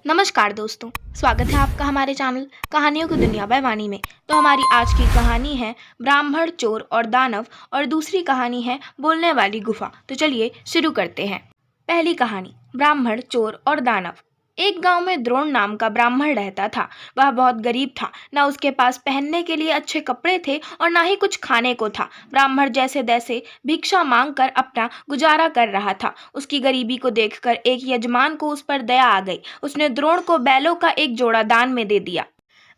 नमस्कार दोस्तों। स्वागत है आपका हमारे चैनल कहानियों की दुनिया बाय वाणी में। तो हमारी आज की कहानी है ब्राह्मण, चोर और दानव और दूसरी कहानी है बोलने वाली गुफा। तो चलिए शुरू करते हैं। पहली कहानी, ब्राह्मण, चोर और दानव। एक गांव में द्रोण नाम का ब्राह्मण रहता था। वह बहुत गरीब था। न उसके पास पहनने के लिए अच्छे कपड़े थे और ना ही कुछ खाने को था। ब्राह्मण जैसे तैसे भिक्षा मांगकर अपना गुजारा कर रहा था। उसकी गरीबी को देखकर एक यजमान को उस पर दया आ गई। उसने द्रोण को बैलों का एक जोड़ा दान में दे दिया।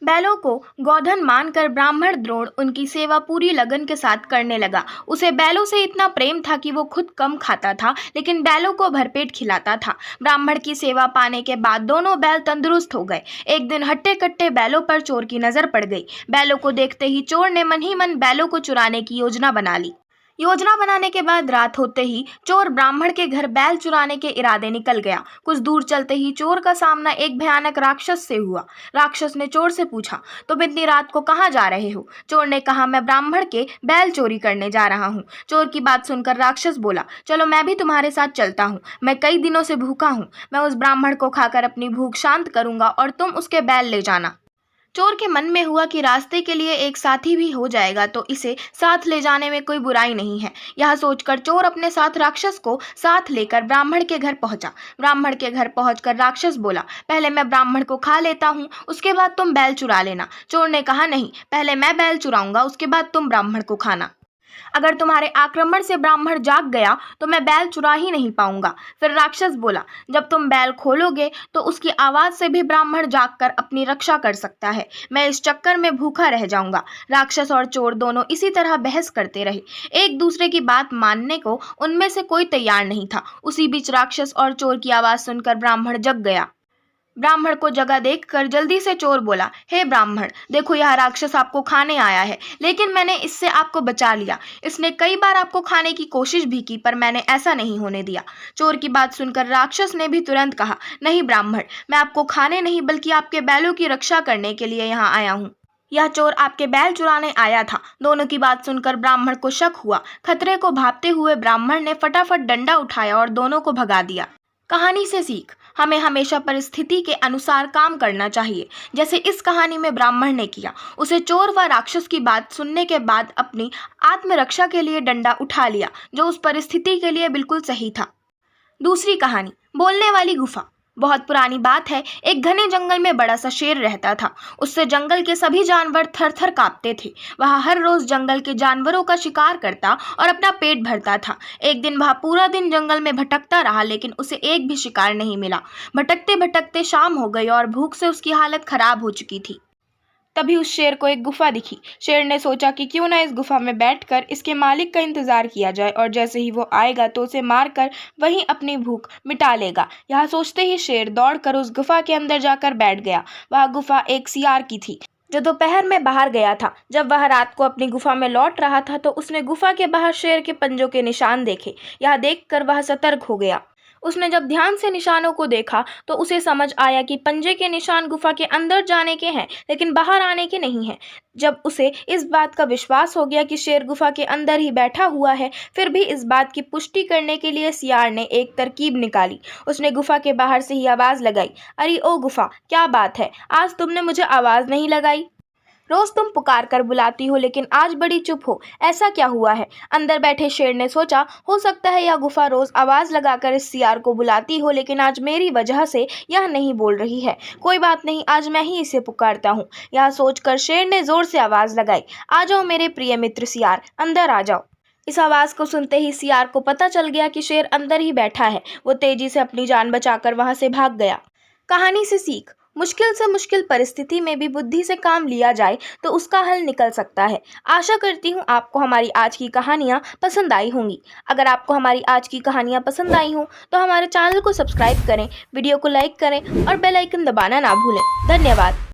बैलों को गोधन मानकर ब्राह्मण द्रोण उनकी सेवा पूरी लगन के साथ करने लगा। उसे बैलों से इतना प्रेम था कि वो खुद कम खाता था, लेकिन बैलों को भरपेट खिलाता था। ब्राह्मण की सेवा पाने के बाद दोनों बैल तंदुरुस्त हो गए। एक दिन हट्टे कट्टे बैलों पर चोर की नजर पड़ गई। बैलों को देखते ही चोर ने मन ही मन बैलों को चुराने की योजना बना ली। योजना बनाने के बाद रात होते ही चोर ब्राह्मण के घर बैल चुराने के इरादे निकल गया। कुछ दूर चलते ही चोर का सामना एक भयानक राक्षस से हुआ। राक्षस ने चोर से पूछा, तुम इतनी रात को कहाँ जा रहे हो? चोर ने कहा, मैं ब्राह्मण के बैल चोरी करने जा रहा हूँ। चोर की बात सुनकर राक्षस बोला, चलो मैं भी तुम्हारे साथ चलता हूँ। मैं कई दिनों से भूखा हूँ। मैं उस ब्राह्मण को खाकर अपनी भूख शांत करूंगा और तुम उसके बैल ले जाना। चोर के मन में हुआ कि रास्ते के लिए एक साथी भी हो जाएगा तो इसे साथ ले जाने में कोई बुराई नहीं है। यह सोचकर चोर अपने साथ राक्षस को साथ लेकर ब्राह्मण के घर पहुंचा। ब्राह्मण के घर पहुंचकर राक्षस बोला, पहले मैं ब्राह्मण को खा लेता हूं, उसके बाद तुम बैल चुरा लेना। चोर ने कहा, नहीं, पहले मैं बैल चुराऊंगा, उसके बाद तुम ब्राह्मण को खाना। अगर तुम्हारे आक्रमण से ब्राह्मण जाग गया तो मैं बैल चुरा ही नहीं पाऊंगा। फिर राक्षस बोला, जब तुम बैल खोलोगे तो उसकी आवाज से भी ब्राह्मण जागकर अपनी रक्षा कर सकता है। मैं इस चक्कर में भूखा रह जाऊंगा। राक्षस और चोर दोनों इसी तरह बहस करते रहे। एक दूसरे की बात मानने को उनमें से कोई तैयार नहीं था। उसी बीच राक्षस और चोर की आवाज सुनकर ब्राह्मण जग गया। ब्राह्मण को जगह देखकर जल्दी से चोर बोला, हे ब्राह्मण, देखो यह राक्षस आपको खाने आया है, लेकिन मैंने इससे आपको बचा लिया। इसने कई बार आपको खाने की कोशिश भी की, पर मैंने ऐसा नहीं होने दिया। चोर की बात सुनकर राक्षस ने भी तुरंत कहा, नहीं ब्राह्मण, मैं आपको खाने नहीं बल्कि आपके बैलों की रक्षा करने के लिए यहाँ आया हूँ। यह चोर आपके बैल चुराने आया था। दोनों की बात सुनकर ब्राह्मण को शक हुआ। खतरे को भांपते हुए ब्राह्मण ने फटाफट डंडा उठाया और दोनों को भगा दिया। कहानी से सीख, हमें हमेशा परिस्थिति के अनुसार काम करना चाहिए, जैसे इस कहानी में ब्राह्मण ने किया। उसे चोर व राक्षस की बात सुनने के बाद अपनी आत्मरक्षा के लिए डंडा उठा लिया, जो उस परिस्थिति के लिए बिल्कुल सही था। दूसरी कहानी, बोलने वाली गुफा। बहुत पुरानी बात है, एक घने जंगल में बड़ा सा शेर रहता था। उससे जंगल के सभी जानवर थर थर कांपते थे। वह हर रोज जंगल के जानवरों का शिकार करता और अपना पेट भरता था। एक दिन वह पूरा दिन जंगल में भटकता रहा, लेकिन उसे एक भी शिकार नहीं मिला। भटकते भटकते शाम हो गई और भूख से उसकी हालत खराब हो चुकी थी। तभी उस शेर को एक गुफा दिखी। शेर ने सोचा कि क्यों ना इस गुफा में बैठकर इसके मालिक का इंतजार किया जाए और जैसे ही वो आएगा तो उसे मारकर वहीं अपनी भूख मिटा लेगा। यह सोचते ही शेर दौड़कर उस गुफा के अंदर जाकर बैठ गया। वह गुफा एक सियार की थी, जो दोपहर में बाहर गया था। जब वह रात को अपनी गुफा में लौट रहा था तो उसने गुफा के बाहर शेर के पंजों के निशान देखे। यह देखकर वह सतर्क हो गया। उसने जब ध्यान से निशानों को देखा तो उसे समझ आया कि पंजे के निशान गुफा के अंदर जाने के हैं, लेकिन बाहर आने के नहीं हैं। जब उसे इस बात का विश्वास हो गया कि शेर गुफा के अंदर ही बैठा हुआ है, फिर भी इस बात की पुष्टि करने के लिए सियार ने एक तरकीब निकाली। उसने गुफा के बाहर से ही आवाज़ लगाई, अरे ओ गुफा, क्या बात है, आज तुमने मुझे आवाज़ नहीं लगाई? रोज तुम पुकार कर बुलाती हो, लेकिन आज बड़ी चुप हो, ऐसा क्या हुआ है? अंदर बैठे शेर ने सोचा, हो सकता है यह गुफा रोज आवाज लगाकर इस सियार को बुलाती हो, लेकिन आज मेरी वजह से यह नहीं बोल रही है। कोई बात नहीं, आज मैं ही इसे पुकारता हूँ। यह सोचकर शेर ने जोर से आवाज लगाई, आ जाओ मेरे प्रिय मित्र सियार, अंदर आ जाओ। इस आवाज को सुनते ही सियार को पता चल गया कि शेर अंदर ही बैठा है। वो तेजी से अपनी जान बचाकर वहां से भाग गया। कहानी से सीख, मुश्किल से मुश्किल परिस्थिति में भी बुद्धि से काम लिया जाए तो उसका हल निकल सकता है। आशा करती हूँ आपको हमारी आज की कहानियाँ पसंद आई होंगी। अगर आपको हमारी आज की कहानियाँ पसंद आई हों तो हमारे चैनल को सब्सक्राइब करें, वीडियो को लाइक करें और बेल आइकन दबाना ना भूलें। धन्यवाद।